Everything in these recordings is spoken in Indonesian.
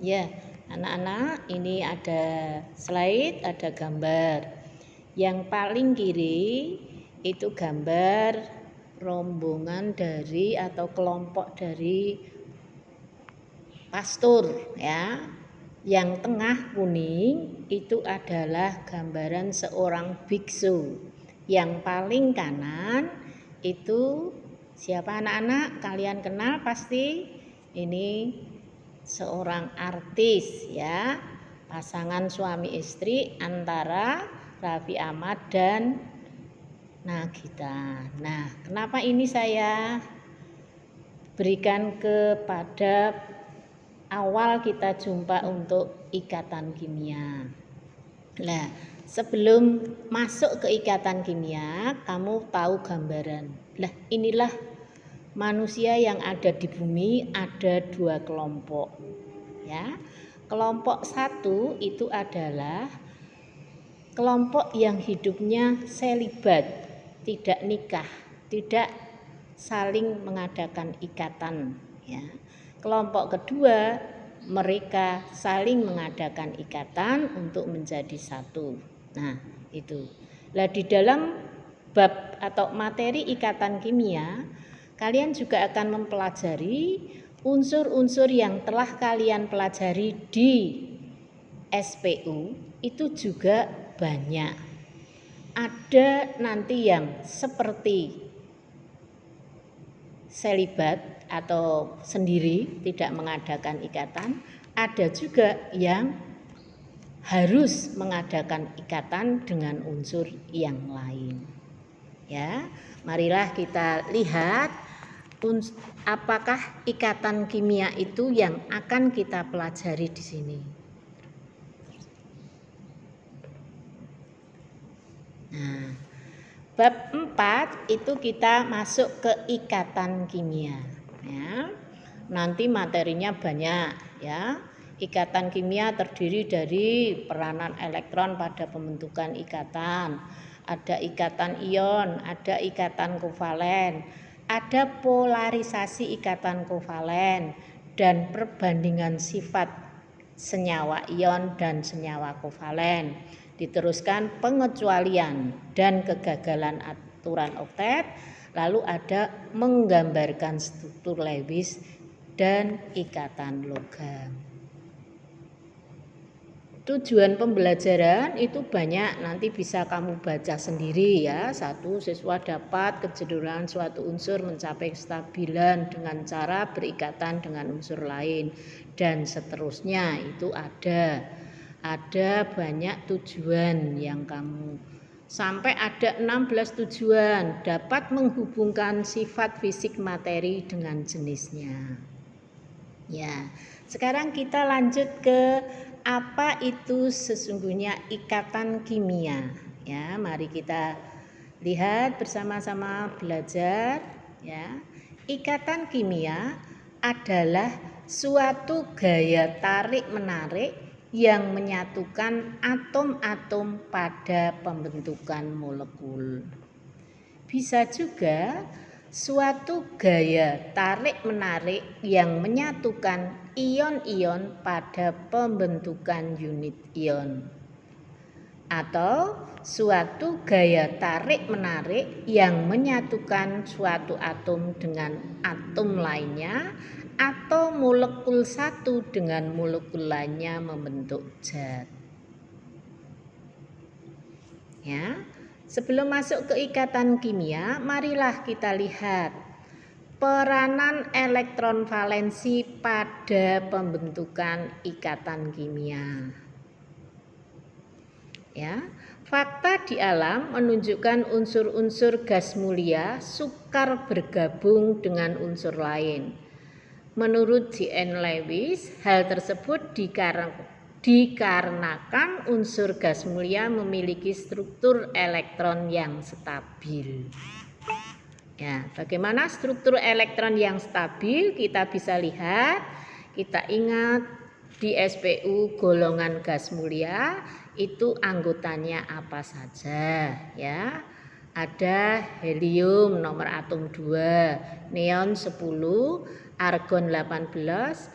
Ya, anak-anak, ini ada slide, ada gambar. Yang paling kiri itu gambar rombongan dari atau kelompok dari pastor, ya. Yang tengah kuning itu adalah gambaran seorang biksu. Yang paling kanan itu siapa anak-anak? Kalian kenal pasti? Ini seorang artis, ya, pasangan suami istri antara Raffi Ahmad dan Nagita. Nah, kenapa ini saya berikan kepada awal kita jumpa untuk ikatan kimia. Nah, sebelum masuk ke ikatan kimia, kamu tahu gambaran. Lah, inilah manusia yang ada di bumi, ada dua kelompok, ya. Kelompok satu itu adalah kelompok yang hidupnya selibat, tidak nikah, tidak saling mengadakan ikatan, ya. Kelompok kedua, mereka saling mengadakan ikatan untuk menjadi satu. Nah, itu. Nah, di dalam bab atau materi ikatan kimia, kalian juga akan mempelajari unsur-unsur yang telah kalian pelajari di SPU itu juga banyak. Ada nanti yang seperti selibat atau sendiri tidak mengadakan ikatan, ada juga yang harus mengadakan ikatan dengan unsur yang lain. Ya, marilah kita lihat apakah ikatan kimia itu yang akan kita pelajari di sini. Nah, bab 4 itu kita masuk ke ikatan kimia, ya. Nanti materinya banyak, ya. Ikatan kimia terdiri dari peranan elektron pada pembentukan ikatan, ada ikatan ion, ada ikatan kovalen, ada polarisasi ikatan kovalen, dan perbandingan sifat senyawa ion dan senyawa kovalen. Diteruskan pengecualian dan kegagalan aturan oktet, lalu ada menggambarkan struktur Lewis dan ikatan logam. Tujuan pembelajaran itu banyak, nanti bisa kamu baca sendiri, ya. Satu, siswa dapat kecenderungan suatu unsur mencapai kestabilan dengan cara berikatan dengan unsur lain, dan seterusnya. Itu ada banyak tujuan yang kamu, sampai ada 16 tujuan, dapat menghubungkan sifat fisik materi dengan jenisnya. Ya, sekarang kita lanjut ke apa itu sesungguhnya ikatan kimia. Ya, mari kita lihat bersama-sama belajar, ya. Ikatan kimia adalah suatu gaya tarik-menarik yang menyatukan atom-atom pada pembentukan molekul. Bisa juga suatu gaya tarik-menarik yang menyatukan ion-ion pada pembentukan unit ion, atau suatu gaya tarik-menarik yang menyatukan suatu atom dengan atom lainnya, atau molekul satu dengan molekul lainnya membentuk zat. Ya. Sebelum masuk ke ikatan kimia, marilah kita lihat peranan elektron valensi pada pembentukan ikatan kimia. Ya, fakta di alam menunjukkan unsur-unsur gas mulia sukar bergabung dengan unsur lain. Menurut J.N. Lewis, hal tersebut dikarenakan unsur gas mulia memiliki struktur elektron yang stabil. Ya, bagaimana struktur elektron yang stabil? Kita bisa lihat, kita ingat di SPU golongan gas mulia itu anggotanya apa saja, ya. Ada helium nomor atom 2, neon 10, argon 18,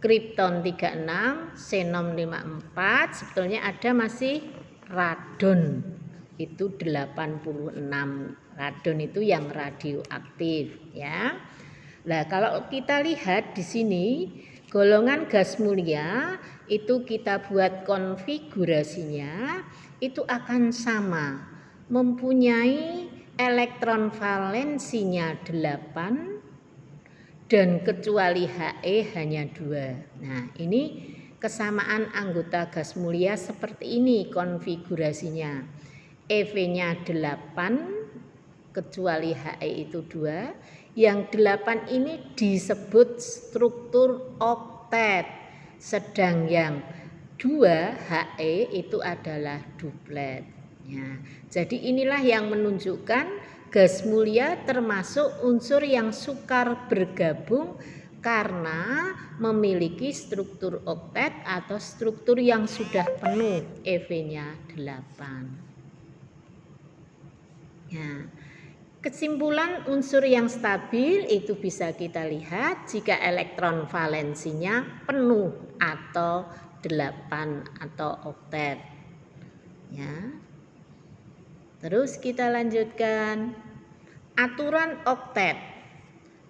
kripton 36, xenon 54, sebetulnya ada masih radon itu 86. Radon itu yang radioaktif ya. Nah, kalau kita lihat di sini golongan gas mulia itu kita buat konfigurasinya itu akan sama, mempunyai elektron valensinya 8 dan kecuali He hanya 2. Nah, ini kesamaan anggota gas mulia seperti ini konfigurasinya. EV-nya 8 kecuali He itu 2. Yang 8 ini disebut struktur oktet. Sedang yang 2 He itu adalah duplet. Ya, jadi inilah yang menunjukkan gas mulia termasuk unsur yang sukar bergabung karena memiliki struktur oktet atau struktur yang sudah penuh, EV-nya 8. Ya. Kesimpulan unsur yang stabil itu bisa kita lihat jika elektron valensinya penuh atau 8 atau oktet. Ya. Terus kita lanjutkan aturan oktet.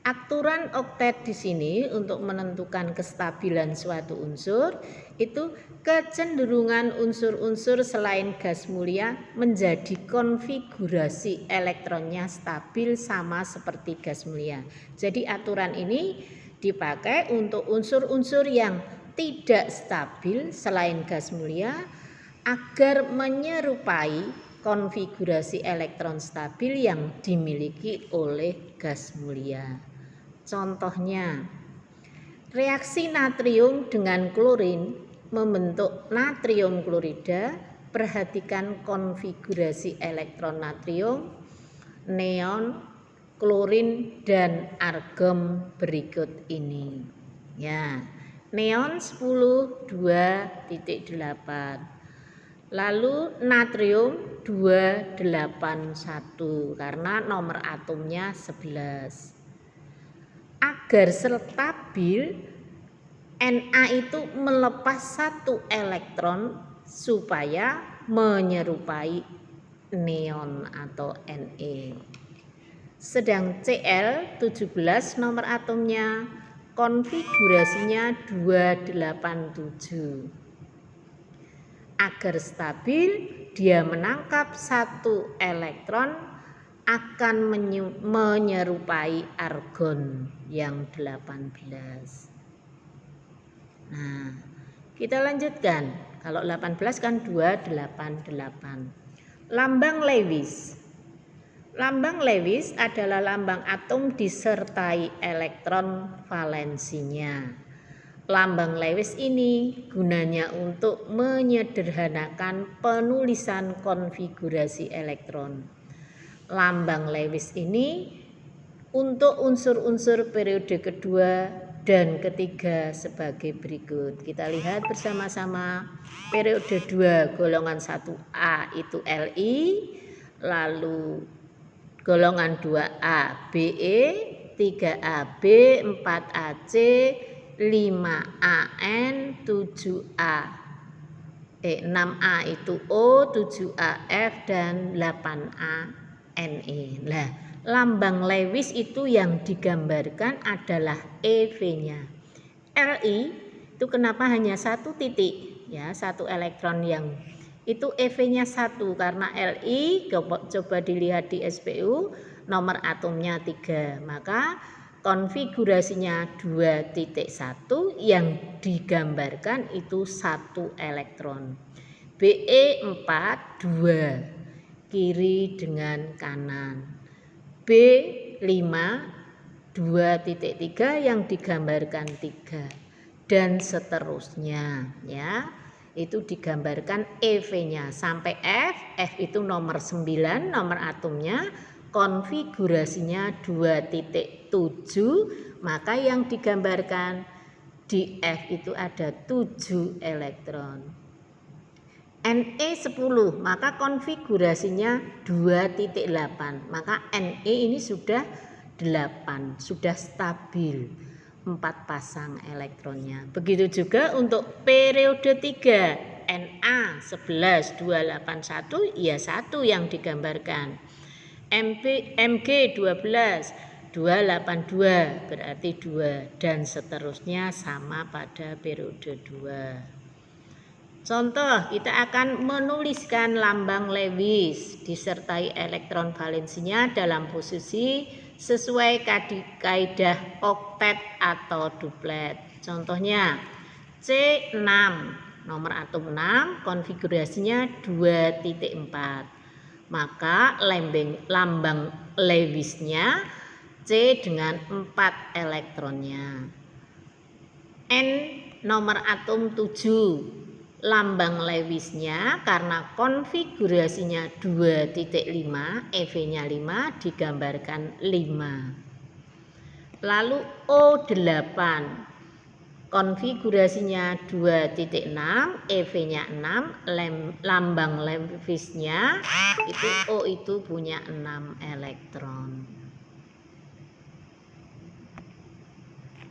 Aturan oktet di sini untuk menentukan kestabilan suatu unsur itu kecenderungan unsur-unsur selain gas mulia menjadi konfigurasi elektronnya stabil sama seperti gas mulia. Jadi aturan ini dipakai untuk unsur-unsur yang tidak stabil selain gas mulia agar menyerupai konfigurasi elektron stabil yang dimiliki oleh gas mulia. Contohnya, reaksi natrium dengan klorin membentuk natrium klorida. Perhatikan konfigurasi elektron natrium, neon, klorin, dan argon berikut ini. Ya, neon 10 2.8. Lalu natrium 281 karena nomor atomnya 11. Agar stabil, Na itu melepas 1 elektron supaya menyerupai neon atau Ne. Sedang Cl17 nomor atomnya konfigurasinya 287. Agar stabil, dia menangkap 1 elektron akan menyerupai argon yang 18. Nah, kita lanjutkan. Kalau 18 kan 288. Lambang Lewis. Lambang Lewis adalah lambang atom disertai elektron valensinya. Lambang Lewis ini gunanya untuk menyederhanakan penulisan konfigurasi elektron. Lambang Lewis ini untuk unsur-unsur periode kedua dan ketiga sebagai berikut. Kita lihat bersama-sama periode 2 golongan 1A itu Li, lalu golongan 2A Be, 3AB, 4AC, 5AN, 6A itu O, 7AF, dan 8A Ne. Nah, lambang Lewis itu yang digambarkan adalah EV-nya. Li itu kenapa hanya 1 titik? Ya, 1 elektron yang itu EV-nya 1 karena Li coba dilihat di SPU nomor atomnya 3. Maka konfigurasinya 2.1 yang digambarkan itu 1 elektron. Be 4 2 kiri dengan kanan. B5 2.3 yang digambarkan 3 dan seterusnya ya. Itu digambarkan EV-nya sampai F itu nomor 9 nomor atomnya. Konfigurasinya 2.7, maka yang digambarkan di F itu ada 7 elektron. Ne 10, maka konfigurasinya 2.8, maka Ne ini sudah 8, sudah stabil 4 pasang elektronnya. Begitu juga untuk periode 3, Na11,281 ya 1 yang digambarkan. Mg12 282 berarti 2 dan seterusnya sama pada periode 2. Contoh, kita akan menuliskan lambang Lewis disertai elektron valensinya dalam posisi sesuai kaidah oktet atau duplet. Contohnya C6, nomor atom 6, konfigurasinya 2.4. Maka lambang Lewisnya C dengan 4 elektronnya. N, nomor atom 7, lambang Lewisnya karena konfigurasinya 2.5, EV-nya 5 digambarkan 5. Lalu O8, konfigurasinya 2.6, EV-nya 6, lambang Lewisnya itu O itu punya 6 elektron.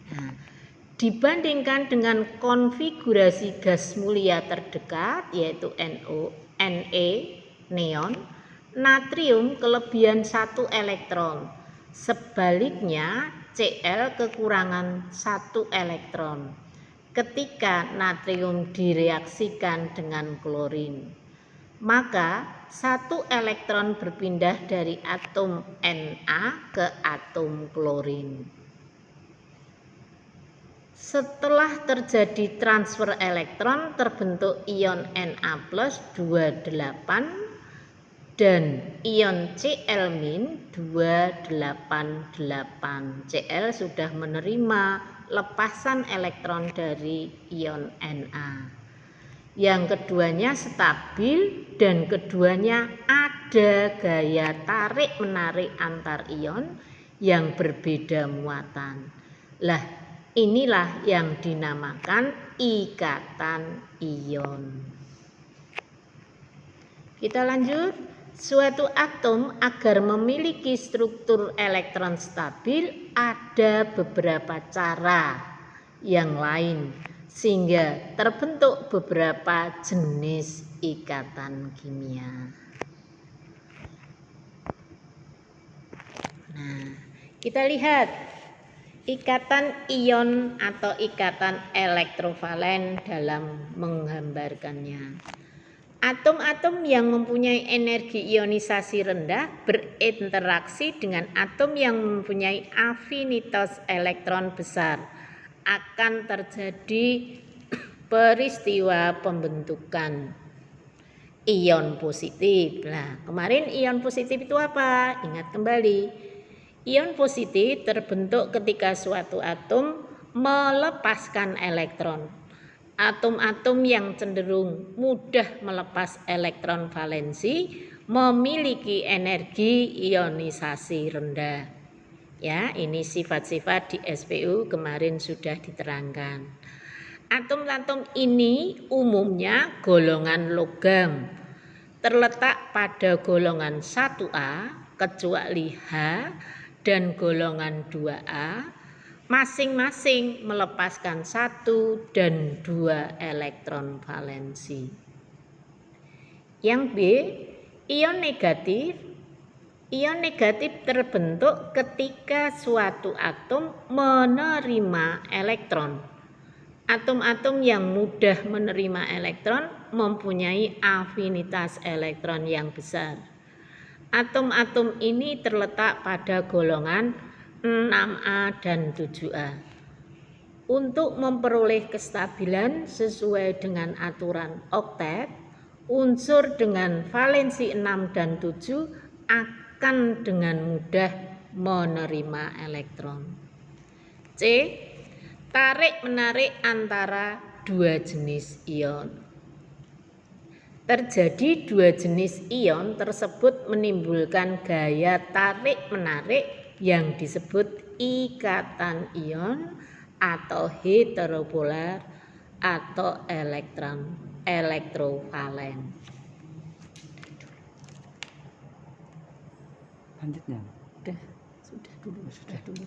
Nah, dibandingkan dengan konfigurasi gas mulia terdekat yaitu Ne, neon, natrium kelebihan 1 elektron. Sebaliknya Cl kekurangan 1 elektron ketika natrium direaksikan dengan klorin. Maka 1 elektron berpindah dari atom Na ke atom klorin. Setelah terjadi transfer elektron terbentuk ion Na+28 dan ion Cl-288. Cl sudah menerima lepasan elektron dari ion Na. Yang keduanya stabil dan keduanya ada gaya tarik-menarik antar ion yang berbeda muatan. Lah, inilah yang dinamakan ikatan ion. Kita lanjut. Suatu atom agar memiliki struktur elektron stabil ada beberapa cara yang lain sehingga terbentuk beberapa jenis ikatan kimia. Nah, kita lihat ikatan ion atau ikatan elektrovalen dalam menggambarkannya. Atom-atom yang mempunyai energi ionisasi rendah berinteraksi dengan atom yang mempunyai afinitas elektron besar. Akan terjadi peristiwa pembentukan ion positif. Nah, kemarin ion positif itu apa? Ingat kembali. Ion positif terbentuk ketika suatu atom melepaskan elektron. Atom-atom yang cenderung mudah melepas elektron valensi memiliki energi ionisasi rendah. Ya, ini sifat-sifat di SPU kemarin sudah diterangkan. Atom-atom ini umumnya golongan logam, terletak pada golongan 1A kecuali H dan golongan 2A masing-masing melepaskan 1 dan 2 elektron valensi. Yang B, ion negatif. Ion negatif terbentuk ketika suatu atom menerima elektron. Atom-atom yang mudah menerima elektron mempunyai afinitas elektron yang besar. Atom-atom ini terletak pada golongan 6A dan 7A. Untuk memperoleh kestabilan sesuai dengan aturan oktet, unsur dengan valensi 6 dan 7 akan dengan mudah menerima elektron. C. Tarik-menarik antara dua jenis ion. Terjadi dua jenis ion tersebut menimbulkan gaya tarik-menarik yang disebut ikatan ion atau heteropolar atau elektrovalen. Lanjutnya. Udah, sudah. dulu.